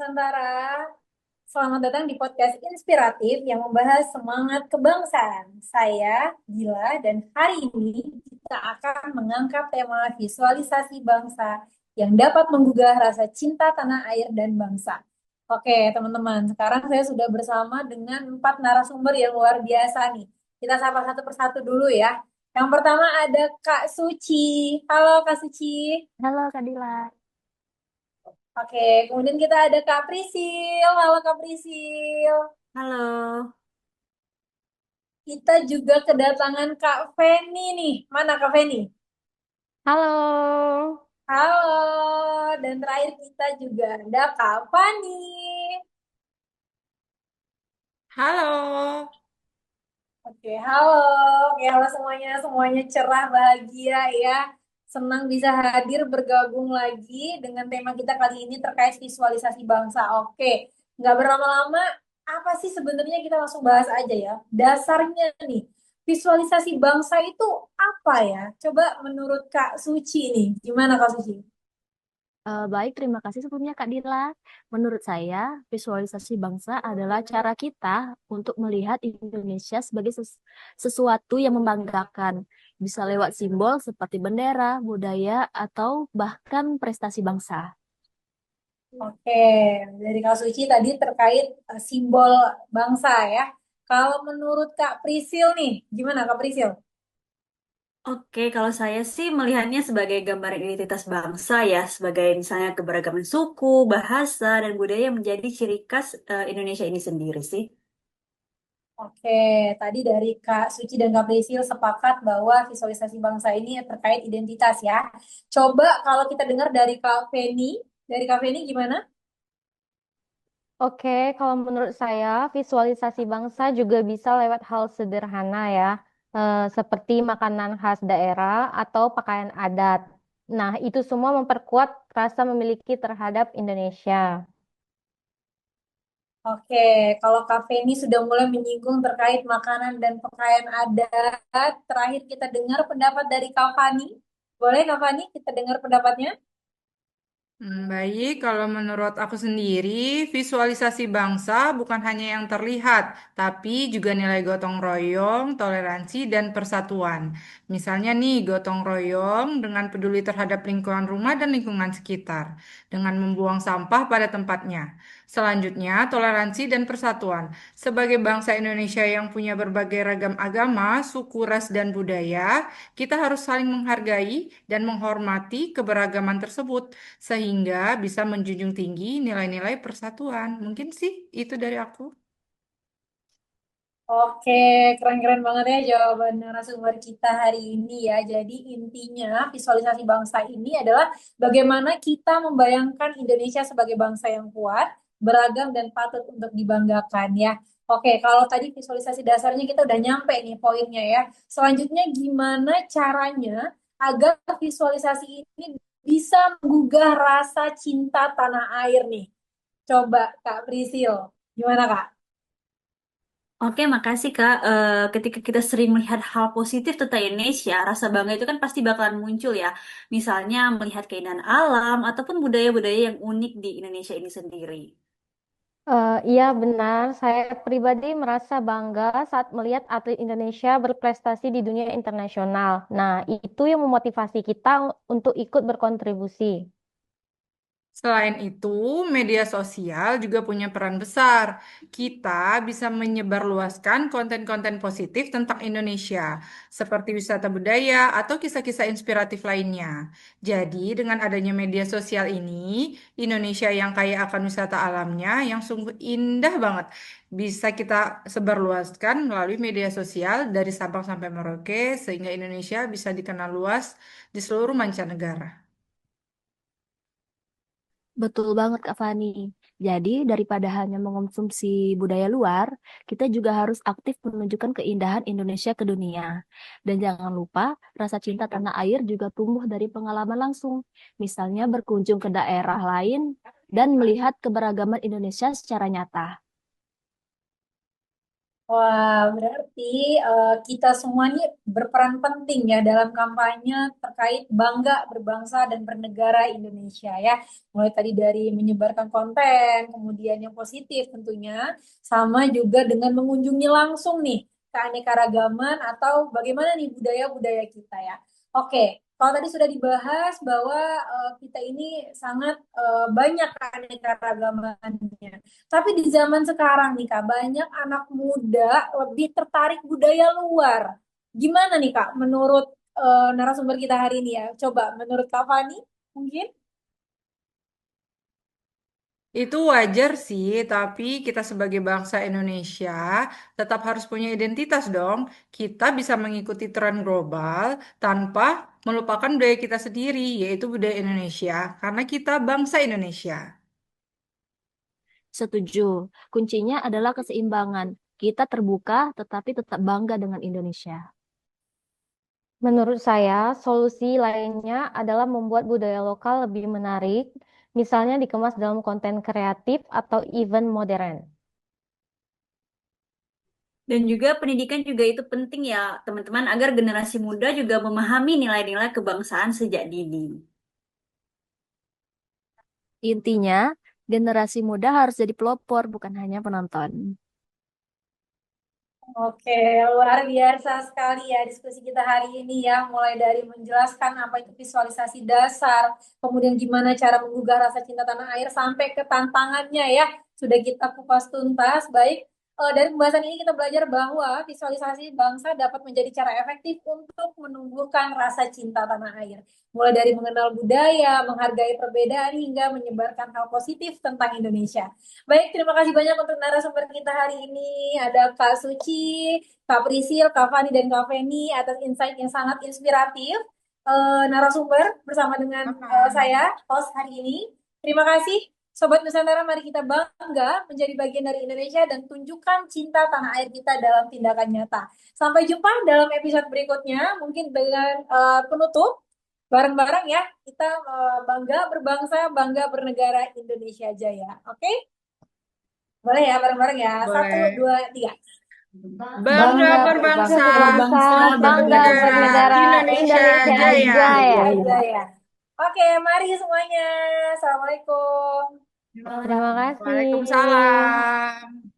Nusantara. Selamat datang di podcast inspiratif yang membahas semangat kebangsaan. Saya Gila dan hari ini kita akan mengangkat tema visualisasi bangsa yang dapat menggugah rasa cinta tanah air dan bangsa. Oke, teman-teman, sekarang saya sudah bersama dengan 4 narasumber yang luar biasa nih. Kita sapa satu persatu dulu ya. Yang pertama ada Kak Suci. Halo Kak Suci. Halo Kak Dila. Oke, kemudian kita ada Kak Prisil. Halo Kak Prisil. Halo, Kita juga kedatangan Kak Feni nih. Mana Kak Feni? Halo. Halo. Dan terakhir kita juga ada Kak Fani. halo. Oke, halo. Oke, halo semuanya. Semuanya cerah, bahagia ya. Senang bisa hadir bergabung lagi dengan tema kita kali ini terkait visualisasi bangsa. Oke, nggak berlama-lama, apa sih sebenarnya kita langsung bahas aja ya. Dasarnya nih, visualisasi bangsa itu apa ya? Coba menurut Kak Suci nih, gimana Kak Suci? Baik, terima kasih sebelumnya Kak Dila. Menurut saya, visualisasi bangsa adalah cara kita untuk melihat Indonesia sebagai sesuatu yang membanggakan. Bisa lewat simbol seperti bendera, budaya, atau bahkan prestasi bangsa. Oke, dari Kak Suci tadi terkait simbol bangsa ya. Kalau menurut Kak Prisil nih, gimana Kak Prisil? Oke, kalau saya sih melihatnya sebagai gambaran identitas bangsa ya, sebagai misalnya keberagaman suku, bahasa, dan budaya yang menjadi ciri khas Indonesia ini sendiri sih. Oke, tadi dari Kak Suci dan Kak Prisil sepakat bahwa visualisasi bangsa ini terkait identitas ya. Coba kalau kita dengar dari Kak Feni gimana? Oke, kalau menurut saya visualisasi bangsa juga bisa lewat hal sederhana ya, seperti makanan khas daerah atau pakaian adat. Nah, itu semua memperkuat rasa memiliki terhadap Indonesia. Oke, kalau Kak Feni sudah mulai menyinggung terkait makanan dan pakaian adat, terakhir kita dengar pendapat dari Kak Fani. Boleh Kak Fani kita dengar pendapatnya? Baik, kalau menurut aku sendiri, visualisasi bangsa bukan hanya yang terlihat, tapi juga nilai gotong royong, toleransi, dan persatuan. Misalnya nih, gotong royong dengan peduli terhadap lingkungan rumah dan lingkungan sekitar, dengan membuang sampah pada tempatnya. Selanjutnya, toleransi dan persatuan. Sebagai bangsa Indonesia yang punya berbagai ragam agama, suku, ras, dan budaya, kita harus saling menghargai dan menghormati keberagaman tersebut sehingga bisa menjunjung tinggi nilai-nilai persatuan. Mungkin sih itu dari aku. Oke, keren-keren banget ya jawaban narasumber kita hari ini ya. Jadi intinya visualisasi bangsa ini adalah bagaimana kita membayangkan Indonesia sebagai bangsa yang kuat, beragam dan patut untuk dibanggakan ya. Oke, kalau tadi visualisasi dasarnya kita udah nyampe nih poinnya ya. Selanjutnya gimana caranya agar visualisasi ini bisa menggugah rasa cinta tanah air nih? Coba Kak Prisil, gimana Kak? Oke, makasih Kak. Ketika kita sering melihat hal positif tentang Indonesia, rasa bangga itu kan pasti bakalan muncul ya. Misalnya melihat keindahan alam ataupun budaya-budaya yang unik di Indonesia ini sendiri. Iya benar, saya pribadi merasa bangga saat melihat atlet Indonesia berprestasi di dunia internasional. Nah, itu yang memotivasi kita untuk ikut berkontribusi. Selain itu, media sosial juga punya peran besar. Kita bisa menyebarluaskan konten-konten positif tentang Indonesia, seperti wisata budaya atau kisah-kisah inspiratif lainnya. Jadi, dengan adanya media sosial ini, Indonesia yang kaya akan wisata alamnya yang sungguh indah banget, bisa kita sebarluaskan melalui media sosial dari Sabang sampai Merauke, sehingga Indonesia bisa dikenal luas di seluruh mancanegara. Betul banget Kak Fani. Jadi daripada hanya mengonsumsi budaya luar, kita juga harus aktif menunjukkan keindahan Indonesia ke dunia. Dan jangan lupa, rasa cinta tanah air juga tumbuh dari pengalaman langsung. Misalnya berkunjung ke daerah lain dan melihat keberagaman Indonesia secara nyata. Wah, berarti kita semua nih berperan penting ya dalam kampanye terkait bangga berbangsa dan bernegara Indonesia ya. Mulai tadi dari menyebarkan konten, kemudian yang positif tentunya, sama juga dengan mengunjungi langsung nih keanekaragaman atau bagaimana nih budaya-budaya kita ya. Oke, kalau tadi sudah dibahas bahwa kita ini sangat banyak keanekaragamannya. Tapi di zaman sekarang nih Kak, banyak anak muda lebih tertarik budaya luar. Gimana nih Kak, menurut narasumber kita hari ini ya? Coba menurut Kak Fani, mungkin? Itu wajar sih, tapi kita sebagai bangsa Indonesia tetap harus punya identitas dong. Kita bisa mengikuti tren global tanpa melupakan budaya kita sendiri, yaitu budaya Indonesia, karena kita bangsa Indonesia. Setuju. Kuncinya adalah keseimbangan. Kita terbuka tetapi tetap bangga dengan Indonesia. Menurut saya, solusi lainnya adalah membuat budaya lokal lebih menarik, misalnya dikemas dalam konten kreatif atau event modern. Dan juga pendidikan juga itu penting ya, teman-teman, agar generasi muda juga memahami nilai-nilai kebangsaan sejak dini. Intinya, generasi muda harus jadi pelopor, bukan hanya penonton. Oke, luar biasa sekali ya diskusi kita hari ini ya. Mulai dari menjelaskan apa itu visualisasi dasar, kemudian gimana cara menggugah rasa cinta tanah air, sampai ke tantangannya ya. Sudah kita kupas tuntas. Baik, dari pembahasan ini kita belajar bahwa visualisasi bangsa dapat menjadi cara efektif untuk menumbuhkan rasa cinta tanah air. Mulai dari mengenal budaya, menghargai perbedaan, hingga menyebarkan hal positif tentang Indonesia. Baik, terima kasih banyak untuk narasumber kita hari ini. Ada Kak Suci, Kak Prisil, Kak Fani, dan Kak Feni atas insight yang sangat inspiratif. Narasumber bersama dengan saya, host hari ini. Terima kasih. Sobat Nusantara, mari kita bangga menjadi bagian dari Indonesia dan tunjukkan cinta tanah air kita dalam tindakan nyata. Sampai jumpa dalam episode berikutnya, mungkin dengan penutup. Bareng-bareng ya, kita bangga berbangsa, bangga bernegara Indonesia Jaya. Oke? Boleh ya, bareng-bareng ya. Satu, Boleh. dua, tiga. Bangga Bangga berbangsa berbangsa, dan bangga bernegara, bernegara, Indonesia Indonesia Jaya. Jaya. Jaya. Oke, mari semuanya. Assalamualaikum. Terima kasih. Waalaikumsalam.